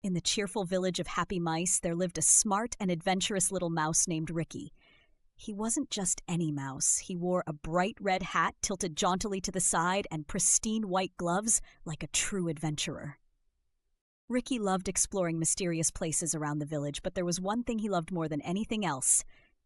In the cheerful village of happy mice, there lived a smart and adventurous little mouse named Ricky. He wasn't just any mouse. He wore a bright red hat tilted jauntily to the side and pristine white gloves like a true adventurer. Ricky loved exploring mysterious places around the village, but there was one thing he loved more than anything else: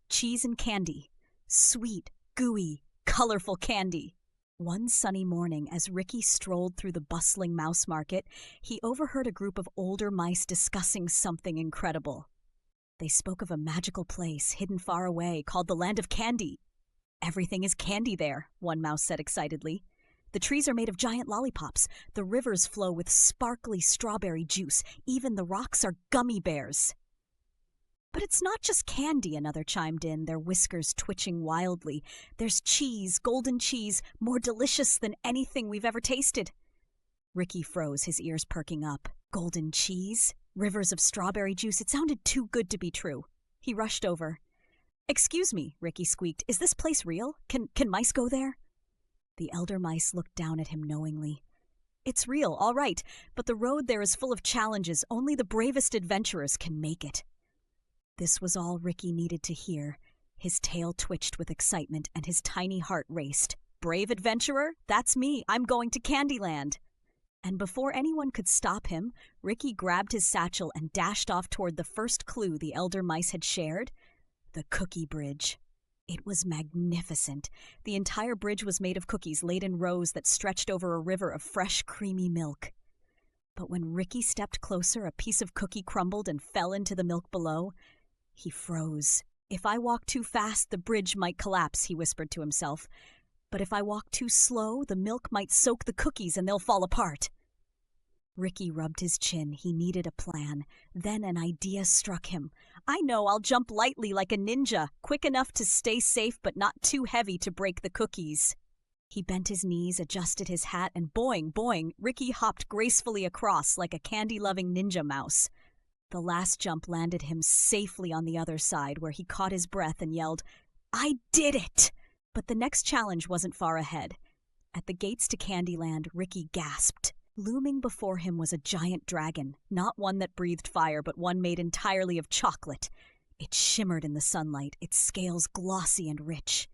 cheese and candy. Sweet, gooey, colorful candy. One sunny morning, as Ricky strolled through the bustling mouse market, he overheard a group of older mice discussing something incredible. They spoke of a magical place hidden far away called the Land of Candy. "Everything is candy there," one mouse said excitedly. "The trees are made of giant lollipops. The rivers flow with sparkly strawberry juice. Even the rocks are gummy bears." "But it's not just candy," another chimed in, their whiskers twitching wildly. "There's cheese, golden cheese, more delicious than anything we've ever tasted." Ricky froze, his ears perking up. Golden cheese? Rivers of strawberry juice? It sounded too good to be true. He rushed over. "Excuse me," Ricky squeaked. "Is this place real? Can mice go there?" The elder mice looked down at him knowingly. "It's real, all right, but the road there is full of challenges. Only the bravest adventurers can make it." This was all Ricky needed to hear. His tail twitched with excitement and his tiny heart raced. "Brave adventurer? That's me. I'm going to Candyland." And before anyone could stop him, Ricky grabbed his satchel and dashed off toward the first clue the elder mice had shared: the cookie bridge. It was magnificent. The entire bridge was made of cookies laid in rows that stretched over a river of fresh, creamy milk. But when Ricky stepped closer, a piece of cookie crumbled and fell into the milk below. He froze. "If I walk too fast, the bridge might collapse," he whispered to himself. "But if I walk too slow, the milk might soak the cookies and they'll fall apart." Ricky rubbed his chin. He needed a plan. Then an idea struck him. "I know, I'll jump lightly like a ninja, quick enough to stay safe but not too heavy to break the cookies." He bent his knees, adjusted his hat, and boing, boing, Ricky hopped gracefully across like a candy-loving ninja mouse. The last jump landed him safely on the other side, where he caught his breath and yelled, "I did it!" But the next challenge wasn't far ahead. At the gates to Candyland, Ricky gasped. Looming before him was a giant dragon, not one that breathed fire, but one made entirely of chocolate. It shimmered in the sunlight, its scales glossy and rich.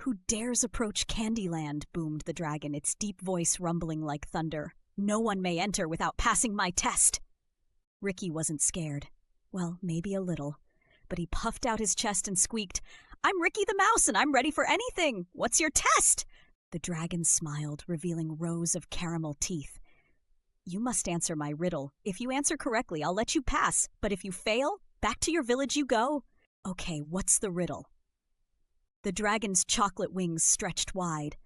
"Who dares approach Candyland?" boomed the dragon, its deep voice rumbling like thunder. "No one may enter without passing my test." Ricky wasn't scared. Well, maybe a little. But he puffed out his chest and squeaked, "I'm Ricky the Mouse, and I'm ready for anything. What's your test?" The dragon smiled, revealing rows of caramel teeth. "You must answer my riddle. If you answer correctly, I'll let you pass. But if you fail, back to your village you go." "Okay, what's the riddle?" The dragon's chocolate wings stretched wide.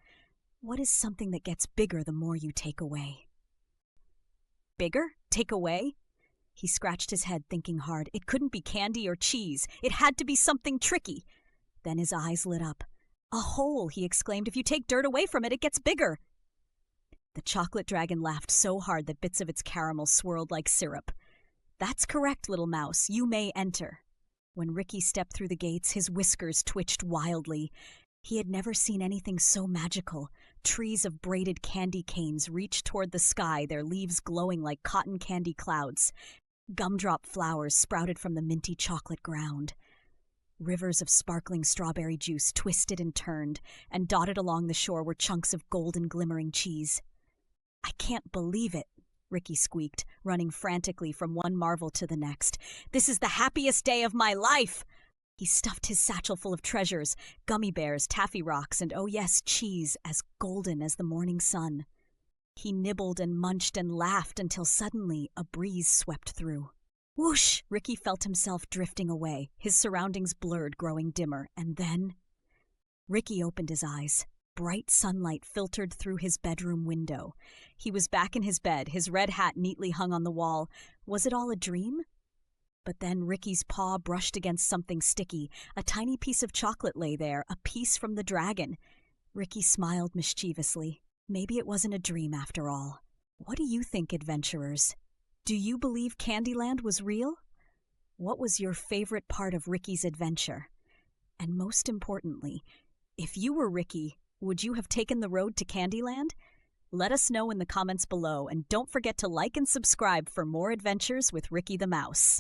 "What is something that gets bigger the more you take away?" "Bigger? Take away?" He scratched his head, thinking hard. It couldn't be candy or cheese. It had to be something tricky. Then his eyes lit up. "A hole," he exclaimed. "If you take dirt away from it, it gets bigger." The chocolate dragon laughed so hard that bits of its caramel swirled like syrup. "That's correct, little mouse. You may enter." When Ricky stepped through the gates, his whiskers twitched wildly. He had never seen anything so magical. Trees of braided candy canes reached toward the sky, their leaves glowing like cotton candy clouds. Gumdrop flowers sprouted from the minty chocolate ground. Rivers of sparkling strawberry juice twisted and turned, and dotted along the shore were chunks of golden glimmering cheese. "I can't believe it," Ricky squeaked, running frantically from one marvel to the next. "This is the happiest day of my life!" He stuffed his satchel full of treasures, gummy bears, taffy rocks, and oh yes, cheese, as golden as the morning sun. He nibbled and munched and laughed until suddenly a breeze swept through. Whoosh! Ricky felt himself drifting away, his surroundings blurred, growing dimmer, and then... Ricky opened his eyes. Bright sunlight filtered through his bedroom window. He was back in his bed, his red hat neatly hung on the wall. Was it all a dream? But then Ricky's paw brushed against something sticky. A tiny piece of chocolate lay there, a piece from the dragon. Ricky smiled mischievously. Maybe it wasn't a dream after all. What do you think, adventurers? Do you believe Candyland was real? What was your favorite part of Ricky's adventure? And most importantly, if you were Ricky, would you have taken the road to Candyland? Let us know in the comments below, and don't forget to like and subscribe for more adventures with Ricky the Mouse.